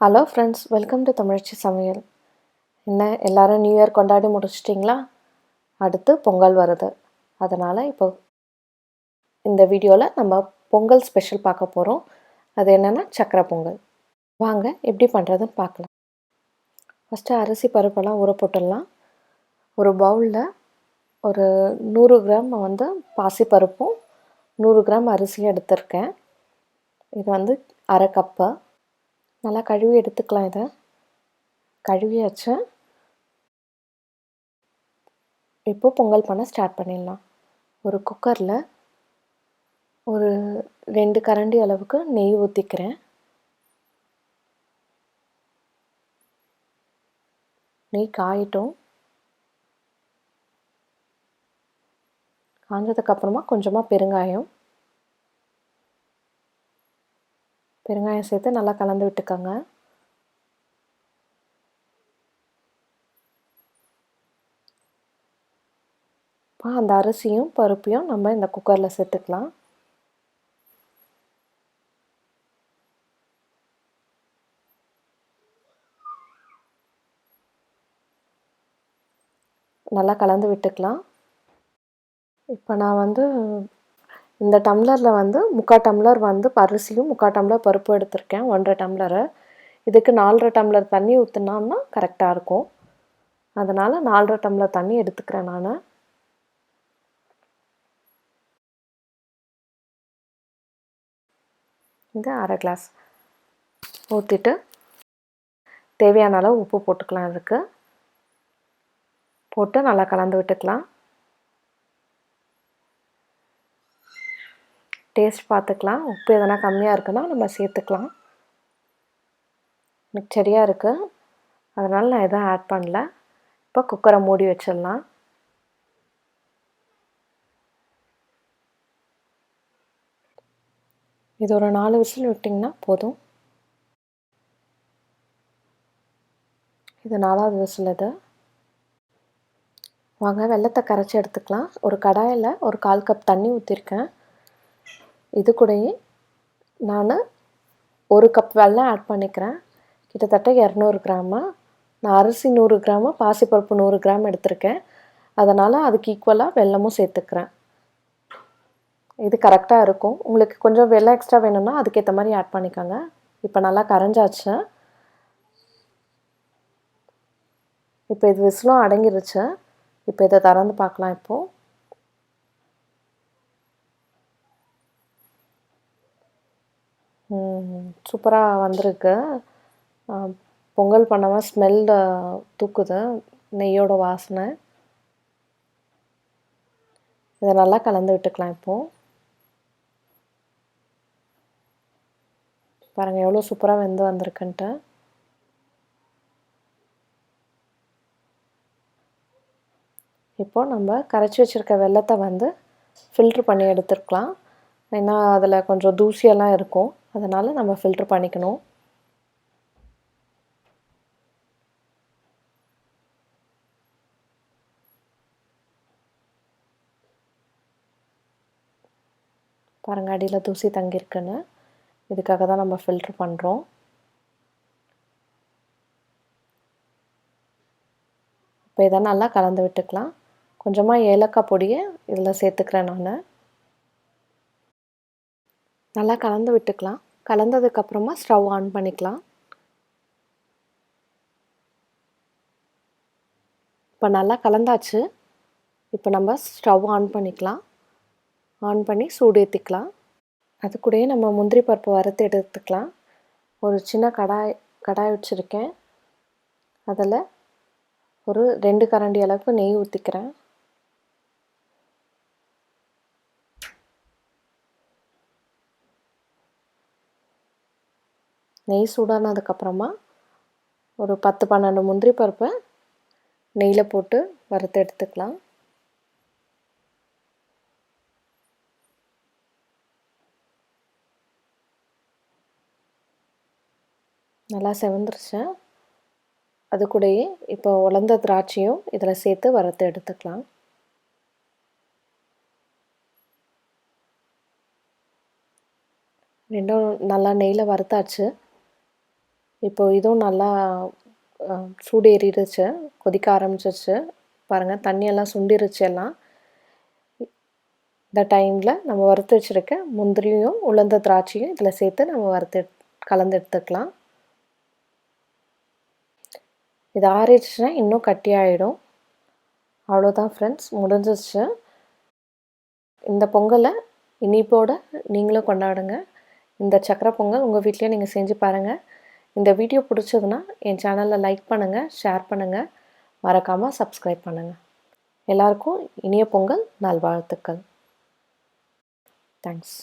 Hello friends, welcome to தமிழச்சி சமையல். என்ன எல்லாரும் நியூ இயர் கொண்டாடி முடிச்சிட்டிங்களா? அடுத்து பொங்கல் வருது. அதனால் இப்போ இந்த வீடியோவில் நம்ம பொங்கல் ஸ்பெஷல் பார்க்க போகிறோம். அது என்னென்னா சக்கரை பொங்கல். வாங்க எப்படி பண்ணுறதுன்னு பார்க்கலாம். ஃபஸ்ட்டு அரிசி பருப்பெல்லாம் ஊற போட்டுடலாம். ஒரு பவுலில் ஒரு 100 கிராம் பாசிப்பருப்பும் 100 கிராம் அரிசியும் எடுத்திருக்கேன். இது அரை கப்பு. நல்லா கழுவி எடுத்துக்கலாம். இதை கழுவியாச்சு. இப்போது பொங்கல் பண்ண ஸ்டார்ட் பண்ணிடலாம். ஒரு குக்கரில் ஒரு 2 கரண்டி அளவுக்கு நெய் ஊற்றிக்கிறேன். நெய் காயட்டும். காஞ்சதுக்கப்புறமா கொஞ்சமாக பெருங்காயம் சேர்த்து நல்லா கலந்து விட்டுக்கோங்க. அந்த அரிசியும் பருப்பையும் நம்ம இந்த குக்கரில் சேர்த்துக்கலாம். நல்லா கலந்து விட்டுக்கலாம். இப்போ நான் இந்த டம்ளரில் 3/4 டம்ளர் அரிசியும் 3/4 டம்ளர் பருப்பு எடுத்திருக்கேன். 1.5 டம்ளரு. இதுக்கு 4.5 டம்ளர் தண்ணி ஊற்றினோம்னா கரெக்டாக இருக்கும். அதனால் 4.5 டம்ளர் தண்ணி எடுத்துக்கிறேன் நான். இது அரை கிளாஸ் ஊற்றிட்டு தேவையான அளவு உப்பு போட்டுக்கலாம். இதுக்கு போட்டு நல்லா கலந்து விட்டுக்கலாம். டேஸ்ட் பார்த்துக்கலாம். உப்பு எதனா கம்மியாக இருக்குன்னா நம்ம சேர்த்துக்கலாம். எனக்கு சரியாக இருக்குது, அதனால் நான் எதுவும் ஆட் பண்ணல. இப்போ குக்கரை மூடி வச்சிடலாம். இது ஒரு 4 விசில் விட்டிங்கன்னா போதும். இது 4வது விசில். இது வாங்க வெல்லத்தை கரைச்சி எடுத்துக்கலாம். ஒரு கடாயில் ஒரு 1/4 கப் தண்ணி ஊற்றிருக்கேன். இது கூடயே நான் 1 கப் வெல்லம் ஆட் பண்ணிக்கிறேன். கிட்டத்தட்ட 200 கிராமு. நான் அரிசி 100 கிராமு, பாசிப்பருப்பு 100 கிராம் எடுத்திருக்கேன். அதனால் அதுக்கு ஈக்குவலாக வெல்லமும் சேர்த்துக்கிறேன். இது கரெக்டாக இருக்கும். உங்களுக்கு கொஞ்சம் வெல்லம் எக்ஸ்ட்ரா வேணும்னா அதுக்கேற்ற மாதிரி ஆட் பண்ணிக்கோங்க. இப்போ நல்லா கரைஞ்சாச்சு. இப்போ இது விசிலும் அடங்கிருச்சு. இப்போ இதை திறந்து பார்க்கலாம். இப்போது சூப்பராக வந்திருக்கு. பொங்கல் பண்ணாமல் ஸ்மெல் தூக்குது, நெய்யோட வாசனை. இதை நல்லா கலந்து விட்டுக்கலாம். இப்போது பாருங்கள் எவ்வளோ சூப்பராக வெந்து வந்திருக்குன்ட்டு. இப்போது நம்ம கரைச்சி வச்சுருக்க வெல்லத்தை ஃபில்ட்ரு பண்ணி எடுத்துருக்கலாம். ஏன்னா அதில் கொஞ்சம் தூசியெல்லாம் இருக்கும், அதனால் நம்ம ஃபில்ட்ரு பண்ணிக்கணும். பாருங்கள் அடியில் தூசி தங்கியிருக்குன்னு. இதுக்காக தான் நம்ம ஃபில்ட்ரு பண்ணுறோம். இப்போ இதை நல்லா கலந்து விட்டுக்கலாம். கொஞ்சமாக ஏலக்காய் பொடியை இதில் சேர்த்துக்கிறேன் நான். நல்லா கலந்து விட்டுக்கலாம். கலந்ததுக்கப்புறமா ஸ்டவ் ஆன் பண்ணிக்கலாம். இப்போ நல்லா கலந்தாச்சு. இப்போ நம்ம ஸ்டவ் ஆன் பண்ணிக்கலாம். ஆன் பண்ணி சூடு ஏற்றிக்கலாம். அது கூடயே நம்ம முந்திரி பருப்பு வறுத்து எடுத்துக்கலாம். ஒரு சின்ன கடாய் வச்சுருக்கேன். அதில் ஒரு 2 கரண்டி அளவுக்கு நெய் ஊற்றிக்கிறேன். நெய் சூடானதுக்கப்புறமா ஒரு 10-12 முந்திரி பருப்பை நெய்யில் போட்டு வறுத்து எடுத்துக்கலாம். நல்லா செவந்துருச்சு. அது கூடயே இப்போ உலர்ந்த திராட்சையும் இதில் சேர்த்து வறுத்து எடுத்துக்கலாம். ரெண்டும் நல்லா நெய்யில் வறுத்தாச்சு. இப்போ இதுவும் நல்லா சூடு ஏறிடுச்சு, கொதிக்க ஆரம்பிச்சிருச்சு. பாருங்கள், தண்ணியெல்லாம் சுண்டிருச்சு எல்லாம். இந்த டைமில் நம்ம வறுத்து வச்சுருக்க முந்திரியும் உலர்ந்த திராட்சையும் இதில் சேர்த்து நம்ம கலந்து எடுத்துக்கலாம். இது ஆறிடுச்சுன்னா இன்னும் கட்டியாயிடும். அவ்வளோதான் ஃப்ரெண்ட்ஸ், முடிஞ்சிருச்சு. இந்த பொங்கலை இனிப்போடு நீங்களும் கொண்டாடுங்க. இந்த சக்கரை பொங்கல் உங்கள் வீட்லேயே நீங்கள் செஞ்சு பாருங்கள். இந்த வீடியோ பிடிச்சதுன்னா என் சேனலை லைக் பண்ணுங்கள், ஷேர் பண்ணுங்கள், மறக்காமல் சப்ஸ்கிரைப் பண்ணுங்கள். எல்லாருக்கும் இனிய பொங்கல் நல்வாழ்த்துக்கள். தேங்க்ஸ்.